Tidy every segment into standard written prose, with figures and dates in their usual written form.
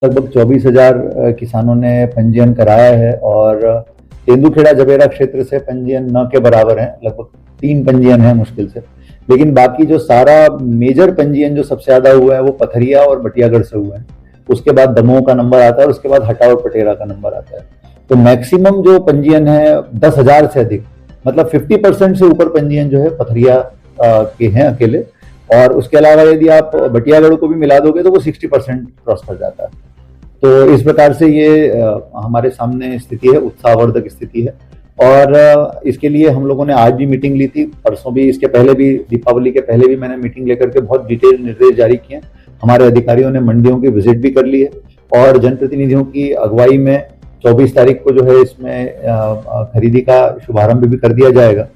लगभग 24,000 किसानों ने पंजीयन कराया है और तेंदुखेड़ा जबेरा क्षेत्र से पंजीयन न के बराबर है, लगभग 3 पंजीयन है मुश्किल से। लेकिन बाकी जो सारा मेजर पंजीयन जो सबसे ज्यादा हुआ है वो पथरिया और बटियागढ़ से हुआ है। उसके बाद दमोह का नंबर आता है, उसके बाद हटा और पटेरा का नंबर आता है। तो मैक्सिमम जो पंजीयन है 10,000 से अधिक, मतलब 50% से ऊपर पंजीयन जो है पथरिया के हैं अकेले। और उसके अलावा यदि आप बटियागढ़ को भी मिला दोगे तो वो 60% क्रॉस कर जाता है। तो इस प्रकार से ये हमारे सामने स्थिति है, उत्साहवर्धक स्थिति है। और इसके लिए हम लोगों ने आज भी मीटिंग ली थी, परसों भी, इसके पहले भी, दीपावली के पहले भी मैंने मीटिंग लेकर के बहुत डिटेल निर्देश जारी किए। हमारे अधिकारियों ने मंडियों की विजिट भी कर ली है और जनप्रतिनिधियों की अगुवाई में 24 तारीख को जो है इसमें खरीदी का शुभारंभ भी कर दिया जाएगा।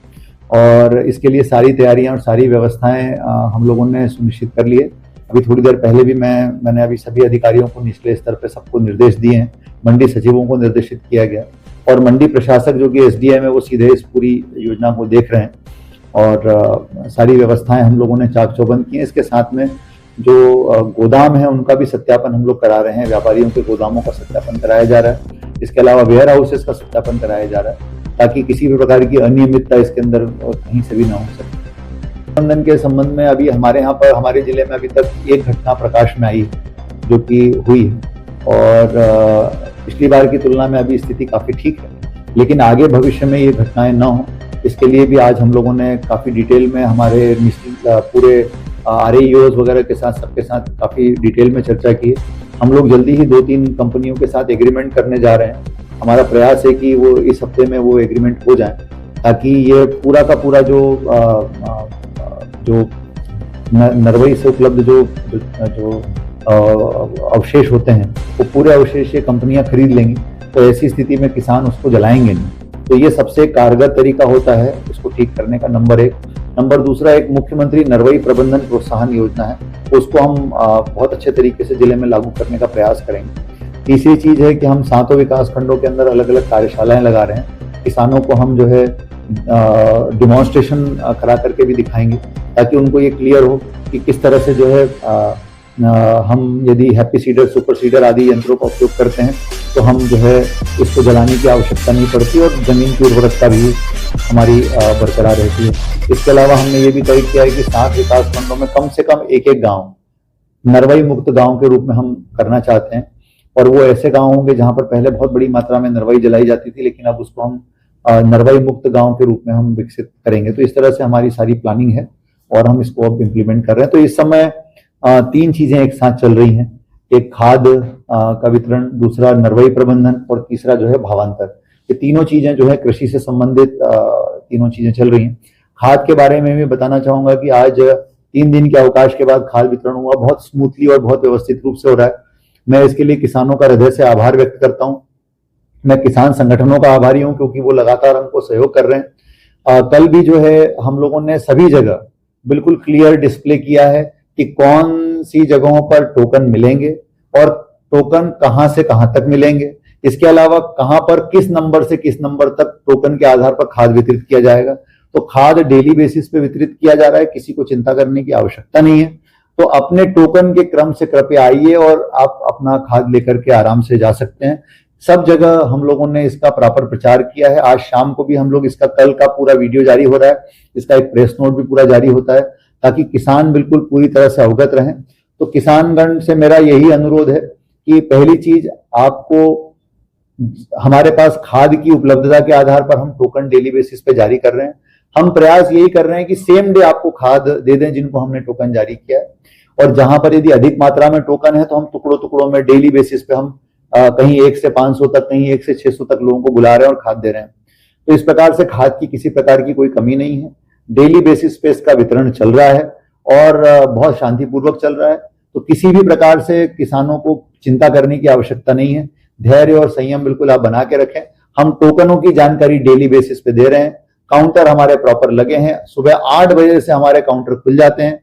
और इसके लिए सारी तैयारियां और सारी व्यवस्थाएं हम लोगों ने सुनिश्चित कर ली है। अभी थोड़ी देर पहले भी मैंने अभी सभी अधिकारियों को निचले स्तर पे सबको निर्देश दिए हैं, मंडी सचिवों को निर्देशित किया गया और मंडी प्रशासक जो कि एसडीएम है वो सीधे इस पूरी योजना को देख रहे हैं। और सारी व्यवस्थाएं हम लोगों ने चाक चौबंद की हैं। इसके साथ में जो गोदाम है उनका भी सत्यापन हम लोग करा रहे हैं, व्यापारियों के गोदामों का सत्यापन कराया जा रहा है। इसके अलावा वेयर हाउसेस का सत्यापन कराया जा रहा है ताकि किसी भी प्रकार की अनियमितता इसके अंदर कहीं से भी ना हो सके। प्रबंधन के संबंध में अभी हमारे यहाँ पर, हमारे जिले में अभी तक एक घटना प्रकाश में आई है जो कि हुई है और पिछली बार की तुलना में अभी स्थिति काफी ठीक है। लेकिन आगे भविष्य में ये घटनाएं न हो, इसके लिए भी आज हम लोगों ने काफी डिटेल में हमारे पूरे RAEOs वगैरह के साथ, सबके साथ काफी डिटेल में चर्चा की है। हम लोग जल्दी ही 2-3 कंपनियों के साथ एग्रीमेंट करने जा रहे हैं। हमारा प्रयास है कि वो इस हफ्ते में वो एग्रीमेंट हो जाए ताकि ये पूरा का पूरा जो नरवई से उपलब्ध जो अवशेष होते हैं वो पूरे अवशेष ये कंपनियां खरीद लेंगी। तो ऐसी स्थिति में किसान उसको जलाएंगे नहीं। तो ये सबसे कारगर तरीका होता है इसको ठीक करने का, नंबर 1। नंबर दूसरा, एक मुख्यमंत्री नरवई प्रबंधन प्रोत्साहन योजना है, उसको हम बहुत अच्छे तरीके से जिले में लागू करने का प्रयास करेंगे। तीसरी चीज है कि हम 7 विकास खंडों के अंदर अलग अलग कार्यशालाएं लगा रहे हैं। किसानों को हम जो है डिमॉन्स्ट्रेशन करा करके भी दिखाएंगे ताकि उनको ये क्लियर हो कि किस तरह से जो है हम यदि हैप्पी सीडर, सुपर सीडर आदि यंत्रों का उपयोग करते हैं तो हम जो है इसको जलाने की आवश्यकता नहीं पड़ती और जमीन की उर्वरकता भी हमारी बरकरार रहती है। इसके अलावा हमने ये भी तय किया है कि 7 विकास खंडों में कम से कम एक गांव नरवई मुक्त गांव के रूप में हम करना चाहते हैं। और वो ऐसे गांव होंगे जहां पर पहले बहुत बड़ी मात्रा में नरवई जलाई जाती थी, लेकिन अब उसको हम नरवई मुक्त गांव के रूप में हम विकसित करेंगे। तो इस तरह से हमारी सारी प्लानिंग है और हम इसको अब इम्प्लीमेंट कर रहे हैं। तो इस समय 3 चीजें एक साथ चल रही हैं, एक खाद का वितरण, दूसरा नरवई प्रबंधन और तीसरा जो है भावांतर। ये तीनों चीजें जो है कृषि से संबंधित तीनों चीजें चल रही हैं। खाद के बारे में भी बताना चाहूंगा कि आज 3 दिन के अवकाश के बाद खाद वितरण हुआ, बहुत स्मूथली और बहुत व्यवस्थित रूप से हो रहा है। मैं इसके लिए किसानों का हृदय से आभार व्यक्त करता हूं। मैं किसान संगठनों का आभारी हूं क्योंकि वो लगातार हमको सहयोग कर रहे हैं। कल भी जो है हम लोगों ने सभी जगह बिल्कुल क्लियर डिस्प्ले किया है कि कौन सी जगहों पर टोकन मिलेंगे और टोकन कहां से कहां तक मिलेंगे। इसके अलावा कहां पर किस नंबर से किस नंबर तक टोकन के आधार पर खाद वितरित किया जाएगा। तो खाद डेली बेसिस पे वितरित किया जा रहा है, किसी को चिंता करने की आवश्यकता नहीं है। तो अपने टोकन के क्रम से कृपया आइए और आप अपना खाद लेकर के आराम से जा सकते हैं। सब जगह हम लोगों ने इसका प्रॉपर प्रचार किया है। आज शाम को भी हम लोग इसका, कल का पूरा वीडियो जारी हो रहा है, इसका एक प्रेस नोट भी पूरा जारी होता है ताकि किसान बिल्कुल पूरी तरह से अवगत रहें। तो किसानगण से मेरा यही अनुरोध है कि पहली चीज, आपको हमारे पास खाद की उपलब्धता के आधार पर हम टोकन डेली बेसिस पे जारी कर रहे हैं। हम प्रयास यही कर रहे हैं कि सेम डे आपको खाद दे दें जिनको हमने टोकन जारी किया है। और जहां पर यदि अधिक मात्रा में टोकन है तो हम टुकड़ों टुकड़ों में डेली बेसिस पे हम कहीं 1 से 500 तक, कहीं 1 से 600 तक लोगों को बुला रहे हैं और खाद दे रहे हैं। तो इस प्रकार से खाद की किसी प्रकार की कोई कमी नहीं है। डेली बेसिस पे इसका वितरण चल रहा है और बहुत शांतिपूर्वक चल रहा है। तो किसी भी प्रकार से किसानों को चिंता करने की आवश्यकता नहीं है। धैर्य और संयम बिल्कुल आप बना के रखें। हम टोकनों की जानकारी डेली बेसिस पे दे रहे हैं। काउंटर हमारे प्रॉपर लगे हैं। सुबह 8 बजे से हमारे काउंटर खुल जाते हैं।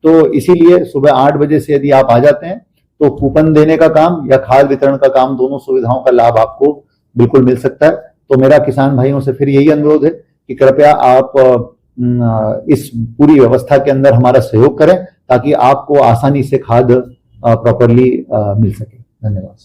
तो इसीलिए सुबह 8 बजे से यदि आप आ जाते हैं तो कूपन देने का काम या खाद वितरण का काम, दोनों सुविधाओं का लाभ आपको बिल्कुल मिल सकता है। तो मेरा किसान भाइयों से फिर यही अनुरोध है कि कृपया आप इस पूरी व्यवस्था के अंदर हमारा सहयोग करें ताकि आपको आसानी से खाद प्रॉपरली मिल सके। धन्यवाद।